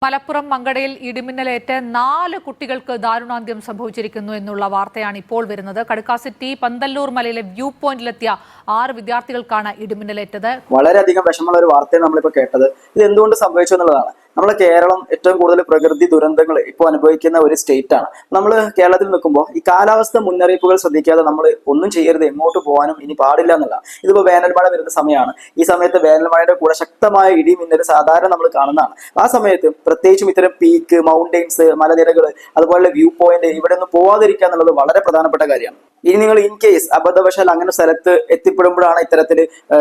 മലപ്പുറം മങ്കടയിൽ ഇടിമിന്നലേറ്റ് 4 കുട്ടികൾക്ക് ദാരുണാന്ത്യം സംഭവിച്ചിരിക്കുന്നു എന്നുള്ള വാർത്തയാണ് ഇപ്പോൾ വരുന്നത്. കടുക്കാസിറ്റി പന്തല്ലൂർ മലയിലെ വ്യൂ പോയിന്റിലെത്തിയ 6 വിദ്യാർത്ഥികൾക്കാണ് ഇടിമിന്നലേറ്റത്. വളരെയധികം വിഷമമുള്ള ഒരു വാർത്തയാണ് നമ്മളിപ്പോൾ കേട്ടത്. ഇത് എന്തുകൊണ്ട് സംഭവിച്ചു എന്നുള്ളതാണ്. നമ്മുടെ കേരളം ഏറ്റവും കൂടുതൽ പ്രകൃതി ദുരന്തങ്ങൾ ഇപ്പോൾ അനുഭവിക്കുന്ന ഒരു സ്റ്റേറ്റ് ആണ്. നമ്മൾ കേരളത്തിൽ നിൽക്കുമ്പോൾ ഈ കാലാവസ്ഥ മുന്നറിയിപ്പുകൾ ശ്രദ്ധിക്കാതെ നമ്മൾ ഒന്നും ചെയ്യരുത്, എങ്ങോട്ട് പോകാനും ഇനി പാടില്ല എന്നുള്ള. ഇതിപ്പോൾ വേനൽമഴ വരുന്ന സമയമാണ്. ഈ സമയത്ത് വേനൽമഴയുടെ കൂടെ ശക്തമായ ഇടിമിന്നൽ സാധാരണ നമ്മൾ കാണുന്നതാണ്. ആ സമയത്ത് പ്രത്യേകിച്ചും ഇത്തരം പീക്ക്, മൗണ്ടെയിൻസ്, മലനിരകൾ, അതുപോലെ വ്യൂ പോയിന്റ്, ഇവിടെ ഒന്നും പോവാതിരിക്കുക എന്നുള്ളത് വളരെ പ്രധാനപ്പെട്ട കാര്യമാണ്. ഇനി നിങ്ങൾ ഇൻ കേസ് അബദ്ധവശാൽ അങ്ങനെ സ്ഥലത്ത് എത്തിപ്പെടുമ്പോഴാണ് ഇത്തരത്തിൽ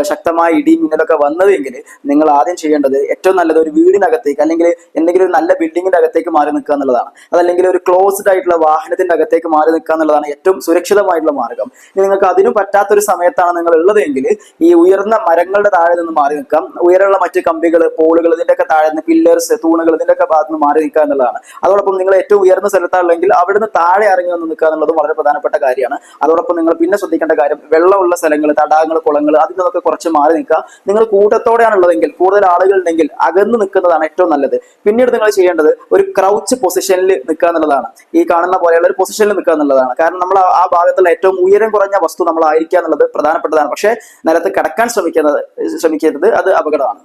ശക്തമായ ഇടി മിന്നലൊക്കെ വന്നതെങ്കിൽ നിങ്ങൾ ആദ്യം ചെയ്യേണ്ടത് ഏറ്റവും നല്ലത് ഒരു വീടിനകത്തേക്ക് അല്ലെങ്കിൽ എന്തെങ്കിലും ഒരു നല്ല ബിൽഡിങ്ങിന്റെ അകത്തേക്ക് മാറി നിൽക്കുക എന്നുള്ളതാണ്. അതല്ലെങ്കിൽ ഒരു ക്ലോസ്ഡ് ആയിട്ടുള്ള വാഹനത്തിന്റെ അകത്തേക്ക് മാറി നിൽക്കുക എന്നുള്ളതാണ് ഏറ്റവും സുരക്ഷിതമായിട്ടുള്ള മാർഗം. ഇനി നിങ്ങൾക്ക് അതിനും പറ്റാത്തൊരു സമയത്താണ് നിങ്ങൾ ഉള്ളതെങ്കിൽ ഈ ഉയർന്ന മരങ്ങളുടെ താഴെ നിന്ന് മാറി നിൽക്കാം. ഉയരമുള്ള മറ്റ് കമ്പികൾ, പോളുകൾ, ഇതിന്റെയൊക്കെ താഴെ നിന്ന് പില്ലേഴ്സ്, തൂണുകൾ, ഇതിന്റെയൊക്കെ ഭാഗത്ത് നിന്ന് മാറി നിൽക്കുക എന്നുള്ളതാണ്. അതോടൊപ്പം നിങ്ങൾ ഏറ്റവും ഉയർന്ന സ്ഥലത്താണെങ്കിൽ അവിടുന്ന് താഴെ ഇറങ്ങി വന്ന് നിൽക്കുക എന്നുള്ളതും വളരെ പ്രധാനപ്പെട്ട കാര്യമാണ്. അതോടൊപ്പം നിങ്ങൾ പിന്നെ ശ്രദ്ധിക്കേണ്ട കാര്യം, വെള്ളമുള്ള സ്ഥലങ്ങൾ, തടാകങ്ങൾ, കുളങ്ങൾ, അതിൽ നിന്നൊക്കെ കുറച്ച് മാറി നിൽക്കുക. നിങ്ങൾ കൂട്ടത്തോടെയാണുള്ളതെങ്കിൽ, കൂടുതൽ ആളുകൾ ഉണ്ടെങ്കിൽ അകന്ന് നിൽക്കുന്നതാണ് ഏറ്റവും നല്ലത്. പിന്നീട് നിങ്ങൾ ചെയ്യേണ്ടത് ഒരു ക്രൗച്ച് പൊസിഷനിൽ നിൽക്കുക എന്നുള്ളതാണ്. ഈ കാണുന്ന പോലെയുള്ള ഒരു പൊസിഷനിൽ നിൽക്കുക എന്നുള്ളതാണ്. കാരണം നമ്മൾ ആ ഭാഗത്തുള്ള ഏറ്റവും ഉയരം കുറഞ്ഞ വസ്തു നമ്മളായിരിക്കുക എന്നുള്ളത് പ്രധാനപ്പെട്ടതാണ്. പക്ഷേ നിലത്ത് കിടക്കാൻ ശ്രമിക്കരുത്, അത് അപകടമാണ്.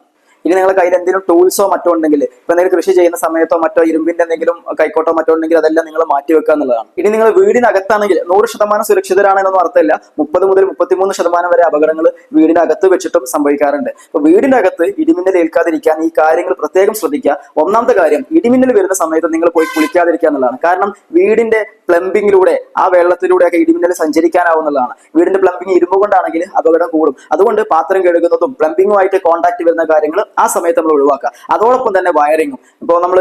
ഇനി നിങ്ങളുടെ കയ്യിൽ എന്തെങ്കിലും ടൂൾസോ മറ്റോ ഉണ്ടെങ്കിൽ, ഇപ്പൊ എന്തെങ്കിലും കൃഷി ചെയ്യുന്ന സമയത്തോ മറ്റോ ഇരുമ്പിന്റെ എന്തെങ്കിലും കൈക്കോട്ടോ മറ്റോ ഉണ്ടെങ്കിൽ അതെല്ലാം നിങ്ങൾ മാറ്റി വെക്കുക എന്നുള്ളതാണ്. ഇനി നിങ്ങൾ വീടിനകത്താണെങ്കിൽ 100% സുരക്ഷിതരാണെന്നൊന്നും അർത്ഥമില്ല. 30 മുതൽ 33% വരെ അപകടങ്ങൾ വീടിനകത്ത് വെച്ചിട്ടും സംഭവിക്കാറുണ്ട്. അപ്പൊ വീടിനകത്ത് ഇടിമിന്നൽ ഏൽക്കാതിരിക്കാൻ ഈ കാര്യങ്ങൾ പ്രത്യേകം ശ്രദ്ധിക്കുക. ഒന്നാമത്തെ കാര്യം, ഇടിമിന്നൽ വരുന്ന സമയത്ത് നിങ്ങൾ പോയി കുളിക്കാതിരിക്കുക എന്നുള്ളതാണ്. കാരണം വീടിന്റെ പ്ലംബിങ്ങിലൂടെ, ആ വെള്ളത്തിലൂടെയൊക്കെ ഇടിമിന്നൽ സഞ്ചരിക്കാനാവുന്നതാണ്. വീടിന്റെ പ്ലംബിങ് ഇരുമ്പ് കൊണ്ടാണെങ്കിൽ അപകടം കൂടും. അതുകൊണ്ട് പാത്രം കഴുകുന്നതും പ്ലംബിങ്ങുമായിട്ട് കോൺടാക്ട് വരുന്ന കാര്യങ്ങൾ ആ സമയത്ത് നമ്മൾ ഒഴിവാക്കുക. അതോടൊപ്പം തന്നെ വയറിങ്ങും, ഇപ്പോൾ നമ്മൾ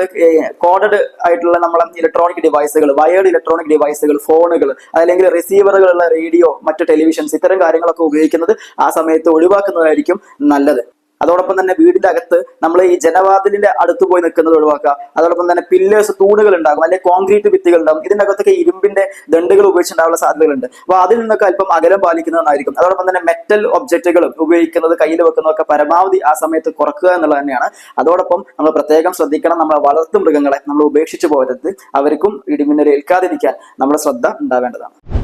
കോഡഡ് ആയിട്ടുള്ള നമ്മളെ ഇലക്ട്രോണിക് ഡിവൈസുകൾ, വയേർഡ് ഇലക്ട്രോണിക് ഡിവൈസുകൾ, ഫോണുകൾ, അല്ലെങ്കിൽ റിസീവറുകളുള്ള റേഡിയോ, മറ്റ് ടെലിവിഷൻസ്, ഇത്തരം കാര്യങ്ങളൊക്കെ ഉപയോഗിക്കുന്നത് ആ സമയത്ത് ഒഴിവാക്കുന്നതായിരിക്കും നല്ലത്. അതോടൊപ്പം തന്നെ വീടിന്റെ അകത്ത് നമ്മൾ ഈ ജനവാതിലിന്റെ അടുത്ത് പോയി നിൽക്കുന്നത് ഒഴിവാക്കുക. അതോടൊപ്പം തന്നെ പില്ലേഴ്സ്, തൂണുകൾ ഉണ്ടാകും, അല്ലെങ്കിൽ കോൺക്രീറ്റ് ഭിത്തികൾ ഉണ്ടാകും. ഇതിന്റെ അകത്തൊക്കെ ഇരുമ്പിന്റെ ദണ്ടുകൾ ഉപയോഗിച്ചിട്ടുണ്ടാവുന്ന സാധ്യതകളുണ്ട്. അപ്പോൾ അതിൽ നിന്നൊക്കെ അല്പം അകലം പാലിക്കുന്നതായിരിക്കും. അതോടൊപ്പം തന്നെ മെറ്റൽ ഒബ്ജക്റ്റുകൾ ഉപയോഗിക്കുന്നത്, കയ്യിൽ വെക്കുന്നതൊക്കെ പരമാവധി ആ സമയത്ത് കുറക്കുക എന്നുള്ളത് തന്നെയാണ്. അതോടൊപ്പം നമ്മൾ പ്രത്യേകം ശ്രദ്ധിക്കണം, നമ്മളെ വളർത്തു മൃഗങ്ങളെ നമ്മൾ ഉപേക്ഷിച്ച് പോകരുത്. അവർക്കും ഇടിമിന്നൽ ഏൽക്കാതിരിക്കാൻ നമ്മുടെ ശ്രദ്ധ ഉണ്ടാവേണ്ടതാണ്.